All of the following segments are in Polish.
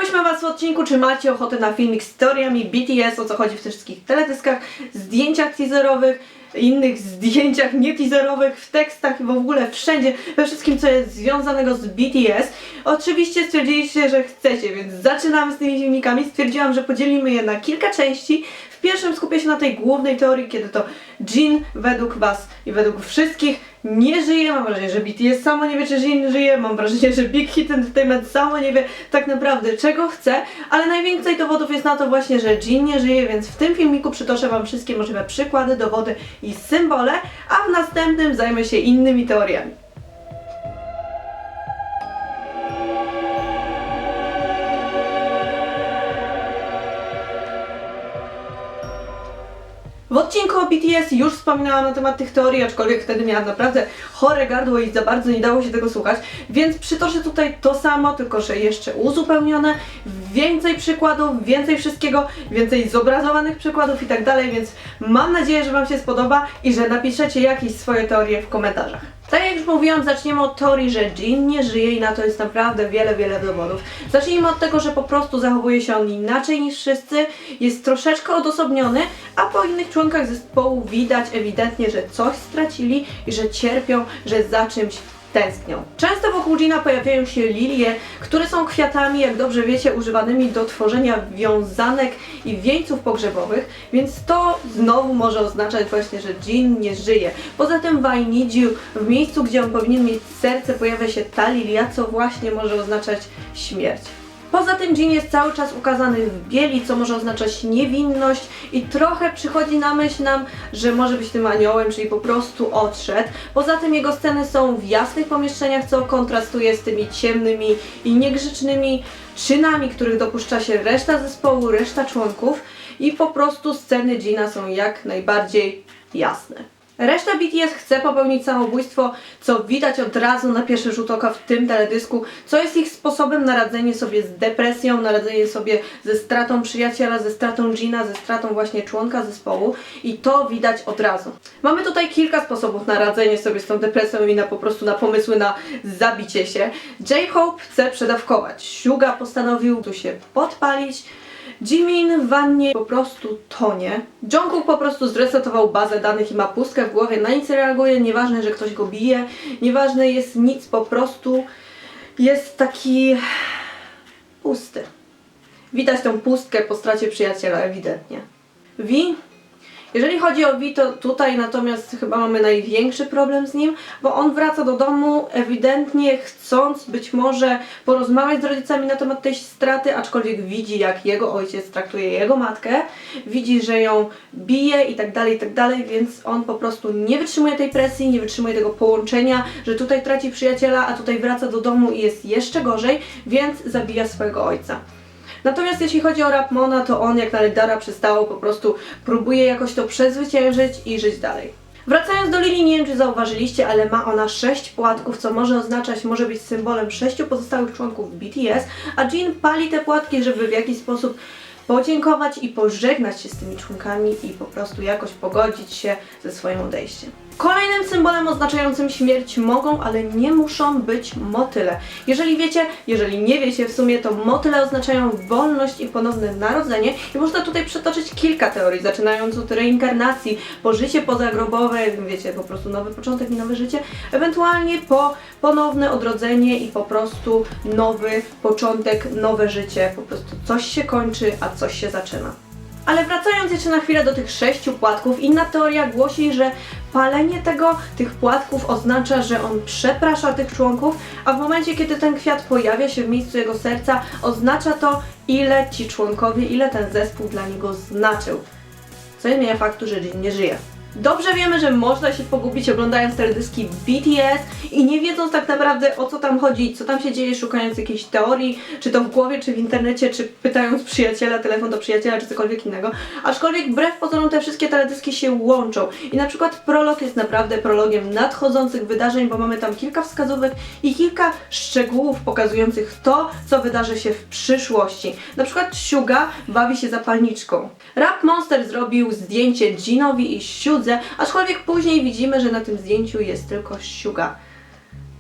Pytałyśmy was w odcinku, czy macie ochotę na filmik z teoriami BTS, o co chodzi w tych wszystkich teledyskach, zdjęciach teaserowych, innych zdjęciach nieteaserowych, w tekstach i w ogóle wszędzie, we wszystkim, co jest związanego z BTS. Oczywiście stwierdziliście, że chcecie, więc zaczynamy z tymi filmikami. Stwierdziłam, że podzielimy je na kilka części. W pierwszym skupię się na tej głównej teorii, kiedy to Jin według was i według wszystkich nie żyje. Mam wrażenie, że BTS samo nie wie, czy Jin żyje. Mam wrażenie, że Big Hit Entertainment samo nie wie tak naprawdę, czego chce. Ale najwięcej dowodów jest na to właśnie, że Jin nie żyje, więc w tym filmiku przytoczę wam wszystkie możliwe przykłady, dowody i symbole, a w następnym zajmę się innymi teoriami. W odcinku o BTS już wspominałam na temat tych teorii, aczkolwiek wtedy miałam naprawdę chore gardło i za bardzo nie dało się tego słuchać, więc przytoczę tutaj to samo, tylko że jeszcze uzupełnione, więcej przykładów, więcej wszystkiego, więcej zobrazowanych przykładów i tak dalej, więc mam nadzieję, że wam się spodoba i że napiszecie jakieś swoje teorie w komentarzach. Tak jak już mówiłam, zaczniemy od teorii, że Jin nie żyje i na to jest naprawdę wiele dowodów. Zacznijmy od tego, że po prostu zachowuje się on inaczej niż wszyscy, jest troszeczkę odosobniony, a po innych członkach zespołu widać ewidentnie, że coś stracili i że cierpią, że za czymś tęsknią. Często wokół Jina pojawiają się lilie, które są kwiatami, jak dobrze wiecie, używanymi do tworzenia wiązanek i wieńców pogrzebowych, więc to znowu może oznaczać właśnie, że Jin nie żyje. Poza tym w I Need You, w miejscu, gdzie on powinien mieć serce, pojawia się ta lilia, co właśnie może oznaczać śmierć. Poza tym Jin jest cały czas ukazany w bieli, co może oznaczać niewinność i trochę przychodzi na myśl nam, że może być tym aniołem, czyli po prostu odszedł. Poza tym jego sceny są w jasnych pomieszczeniach, co kontrastuje z tymi ciemnymi i niegrzecznymi czynami, których dopuszcza się reszta zespołu, reszta członków i po prostu sceny Jina są jak najbardziej jasne. Reszta BTS chce popełnić samobójstwo, co widać od razu na pierwszy rzut oka w tym teledysku, co jest ich sposobem na radzenie sobie z depresją, na radzenie sobie ze stratą przyjaciela, ze stratą Jina, ze stratą właśnie członka zespołu i to widać od razu. Mamy tutaj kilka sposobów na radzenie sobie z tą depresją i po prostu na pomysły na zabicie się. J-Hope chce przedawkować, Suga postanowił tu się podpalić, Jimin w wannie po prostu tonie. Jungkook po prostu zresetował bazę danych i ma pustkę w głowie, na nic nie reaguje, nieważne, że ktoś go bije, nieważne jest nic, po prostu jest taki pusty. Widać tą pustkę po stracie przyjaciela ewidentnie. V? Jeżeli chodzi o V, to tutaj natomiast chyba mamy największy problem z nim, bo on wraca do domu ewidentnie chcąc być może porozmawiać z rodzicami na temat tej straty, aczkolwiek widzi, jak jego ojciec traktuje jego matkę, widzi, że ją bije i tak dalej, więc on po prostu nie wytrzymuje tej presji, nie wytrzymuje tego połączenia, że tutaj traci przyjaciela, a tutaj wraca do domu i jest jeszcze gorzej, więc zabija swojego ojca. Natomiast jeśli chodzi o Rapmona, to on jak na lidera przystało po prostu próbuje jakoś to przezwyciężyć i żyć dalej. Wracając do Lili, nie wiem czy zauważyliście, ale ma ona 6 płatków, co może oznaczać, może być symbolem 6 pozostałych członków BTS, a Jin pali te płatki, żeby w jakiś sposób podziękować i pożegnać się z tymi członkami i po prostu jakoś pogodzić się ze swoim odejściem. Kolejnym symbolem oznaczającym śmierć mogą, ale nie muszą być motyle. Jeżeli nie wiecie w sumie, to motyle oznaczają wolność i ponowne narodzenie i można tutaj przytoczyć kilka teorii, zaczynając od reinkarnacji, po życie pozagrobowe, wiecie, po prostu nowy początek i nowe życie, ewentualnie po ponowne odrodzenie i po prostu nowy początek, nowe życie, po prostu coś się kończy, a coś się zaczyna. Ale wracając jeszcze na chwilę do tych 6 płatków, inna teoria głosi, że palenie tych płatków oznacza, że on przeprasza tych członków, a w momencie, kiedy ten kwiat pojawia się w miejscu jego serca, oznacza to, ile ci członkowie, ile ten zespół dla niego znaczył. Co nie zmienia faktu, że Jin nie żyje. Dobrze wiemy, że można się pogubić oglądając teledyski BTS i nie wiedząc tak naprawdę, o co tam chodzi, co tam się dzieje, szukając jakiejś teorii, czy to w głowie, czy w internecie, czy pytając przyjaciela, telefon do przyjaciela, czy cokolwiek innego. Aczkolwiek wbrew pozorom te wszystkie teledyski się łączą i na przykład prolog jest naprawdę prologiem nadchodzących wydarzeń, bo mamy tam kilka wskazówek i kilka szczegółów pokazujących to, co wydarzy się w przyszłości. Na przykład Suga bawi się zapalniczką. Rap Monster zrobił zdjęcie Jinowi i Sudze, aczkolwiek później widzimy, że na tym zdjęciu jest tylko Suga.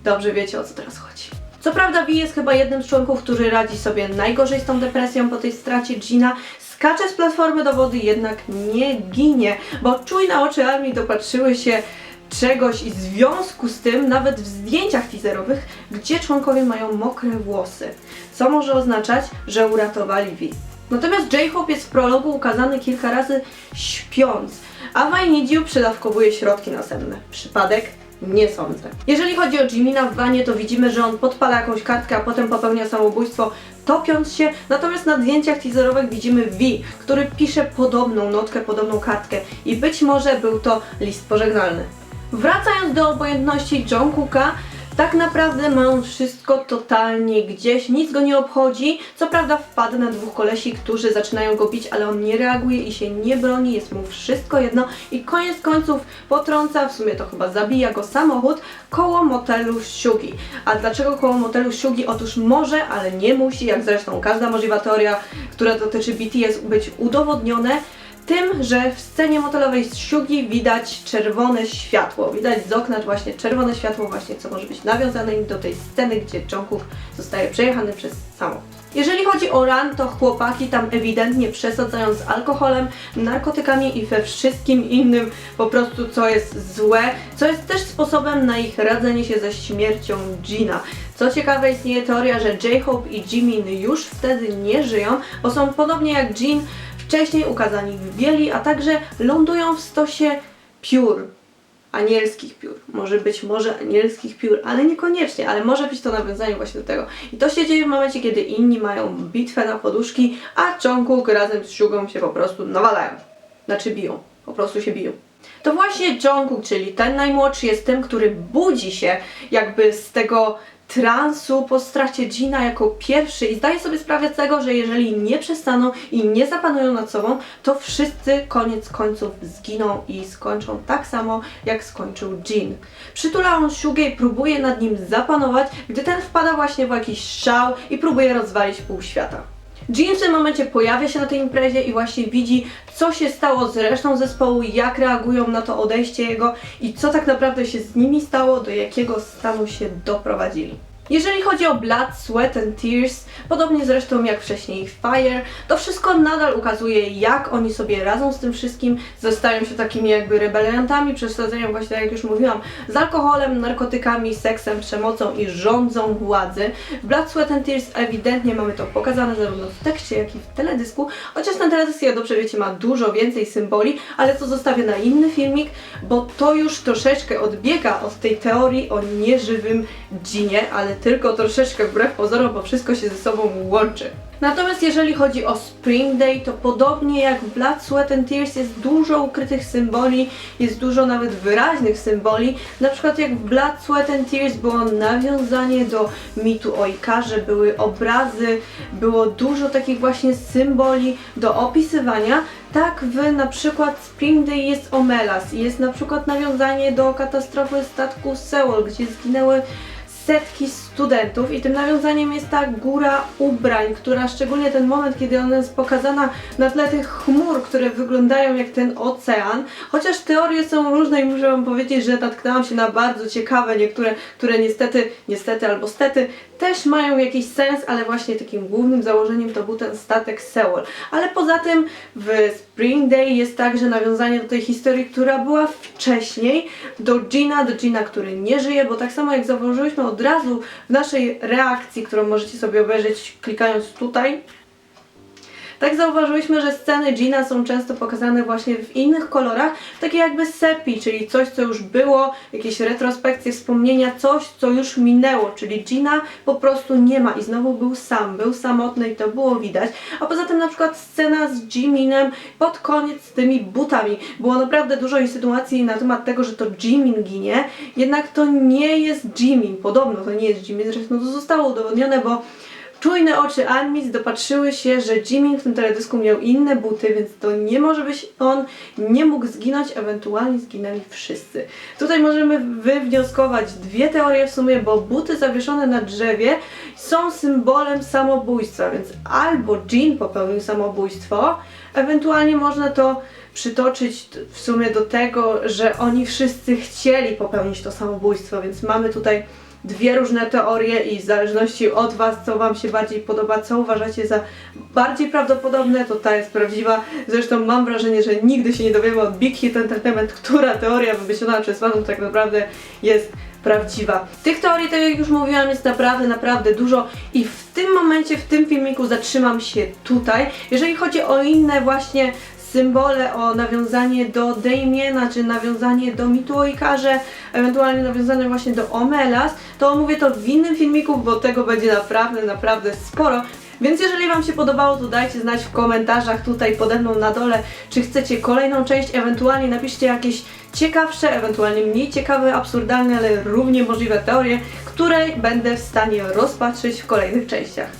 Dobrze wiecie, o co teraz chodzi. Co prawda Vi jest chyba jednym z członków, który radzi sobie najgorzej z tą depresją po tej stracie Gina. Skacze z platformy do wody, jednak nie ginie, bo czujne oczy Armii dopatrzyły się czegoś i w związku z tym nawet w zdjęciach teaserowych, gdzie członkowie mają mokre włosy, co może oznaczać, że uratowali Vi. Natomiast J-Hope jest w prologu ukazany kilka razy śpiąc, a I Need You przedawkowuje środki nasenne. Przypadek? Nie sądzę. Jeżeli chodzi o Jimina w wanie, to widzimy, że on podpala jakąś kartkę, a potem popełnia samobójstwo, topiąc się, natomiast na zdjęciach teaserowych widzimy Vi, który pisze podobną notkę, podobną kartkę i być może był to list pożegnalny. Wracając do obojętności Jungkooka, tak naprawdę ma on wszystko totalnie gdzieś, nic go nie obchodzi. Co prawda wpadł na dwóch kolesi, którzy zaczynają go bić, ale on nie reaguje i się nie broni, jest mu wszystko jedno i koniec końców potrąca, w sumie to chyba zabija go samochód, koło motelu Sugi. A dlaczego koło motelu Sugi? Otóż może, ale nie musi, jak zresztą każda możliwa teoria, która dotyczy BTS, być udowodnione tym, że w scenie motelowej z Sugi widać czerwone światło. Widać z okna właśnie czerwone światło, właśnie co może być nawiązane do tej sceny, gdzie Jungkook zostaje przejechany przez samochód. Jeżeli chodzi o Run, to chłopaki tam ewidentnie przesadzają z alkoholem, narkotykami i we wszystkim innym po prostu, co jest złe, co jest też sposobem na ich radzenie się ze śmiercią Jina. Co ciekawe, istnieje teoria, że J-Hope i Jimin już wtedy nie żyją, bo są podobnie jak Jin wcześniej ukazani w bieli, a także lądują w stosie piór. Anielskich piór. Może anielskich piór, ale niekoniecznie, ale może być to nawiązanie właśnie do tego. I to się dzieje w momencie, kiedy inni mają bitwę na poduszki, a Jungkook razem z Sugą się po prostu nawalają. Znaczy biją. Po prostu się biją. To właśnie Jungkook, czyli ten najmłodszy, jest tym, który budzi się jakby z tego transu po stracie Jina jako pierwszy i zdaje sobie sprawę z tego, że jeżeli nie przestaną i nie zapanują nad sobą, to wszyscy koniec końców zginą i skończą tak samo, jak skończył Jin. Przytula on Sugę i próbuje nad nim zapanować, gdy ten wpada właśnie w jakiś szał i próbuje rozwalić pół świata. Jin w tym momencie pojawia się na tej imprezie i właśnie widzi, co się stało z resztą zespołu, jak reagują na to odejście jego i co tak naprawdę się z nimi stało, do jakiego stanu się doprowadzili. Jeżeli chodzi o Blood, Sweat and Tears, podobnie zresztą jak wcześniej Fire, to wszystko nadal ukazuje, jak oni sobie radzą z tym wszystkim, zostają się takimi jakby rebeliantami, przesadzają właśnie, tak jak już mówiłam, z alkoholem, narkotykami, seksem, przemocą i rządzą władzy. W Blood, Sweat and Tears ewidentnie mamy to pokazane zarówno w tekście, jak i w teledysku, chociaż ten teledysk, jak dobrze wiecie, ma dużo więcej symboli, ale to zostawię na inny filmik, bo to już troszeczkę odbiega od tej teorii o nieżywym Jinie, ale tylko troszeczkę wbrew pozorom, bo wszystko się ze sobą łączy. Natomiast jeżeli chodzi o Spring Day, to podobnie jak w Blood, Sweat and Tears jest dużo ukrytych symboli, jest dużo nawet wyraźnych symboli. Na przykład jak w Blood, Sweat and Tears było nawiązanie do mitu o Ikarze, były obrazy, było dużo takich właśnie symboli do opisywania. Tak w na przykład Spring Day jest Omelas, jest na przykład nawiązanie do katastrofy statku Seoul, gdzie zginęły setki studentów i tym nawiązaniem jest ta góra ubrań, która szczególnie ten moment, kiedy ona jest pokazana na tle tych chmur, które wyglądają jak ten ocean, chociaż teorie są różne i muszę wam powiedzieć, że natknęłam się na bardzo ciekawe niektóre, które niestety albo stety też mają jakiś sens, ale właśnie takim głównym założeniem to był ten statek Seoul. Ale poza tym w Spring Day jest także nawiązanie do tej historii, która była wcześniej, do Gina, który nie żyje, bo tak samo jak zauważyłyśmy od razu w naszej reakcji, którą możecie sobie obejrzeć klikając tutaj, tak zauważyłyśmy, że sceny Gina są często pokazane właśnie w innych kolorach, takie jakby sepi, czyli coś, co już było, jakieś retrospekcje, wspomnienia, coś, co już minęło, czyli Gina po prostu nie ma i znowu był sam, był samotny i to było widać. A poza tym na przykład scena z Jiminem pod koniec z tymi butami. Było naprawdę dużo insynuacji na temat tego, że to Jimin ginie, jednak to nie jest Jimin, podobno to nie jest Jimin, zresztą to zostało udowodnione, bo czujne oczy Armii dopatrzyły się, że Jimin w tym teledysku miał inne buty, więc to nie może być on, nie mógł zginąć, ewentualnie zginęli wszyscy. Tutaj możemy wywnioskować dwie teorie w sumie, bo buty zawieszone na drzewie są symbolem samobójstwa, więc albo Jin popełnił samobójstwo, ewentualnie można to przytoczyć w sumie do tego, że oni wszyscy chcieli popełnić to samobójstwo, więc mamy tutaj dwie różne teorie i w zależności od Was, co Wam się bardziej podoba, co uważacie za bardziej prawdopodobne, to ta jest prawdziwa. Zresztą mam wrażenie, że nigdy się nie dowiemy od Big Hit Entertainment, która teoria wymyślona przez fanów tak naprawdę jest prawdziwa. Tych teorii, tak jak już mówiłam, jest naprawdę dużo i w tym momencie, w tym filmiku zatrzymam się tutaj. Jeżeli chodzi o inne właśnie symbole, o nawiązanie do Damiena, czy nawiązanie do mitu o Ikarze, ewentualnie nawiązanie właśnie do Omelas, to omówię to w innym filmiku, bo tego będzie naprawdę sporo. Więc jeżeli Wam się podobało, to dajcie znać w komentarzach tutaj pode mną na dole, czy chcecie kolejną część, ewentualnie napiszcie jakieś ciekawsze, ewentualnie mniej ciekawe, absurdalne, ale równie możliwe teorie, które będę w stanie rozpatrzyć w kolejnych częściach.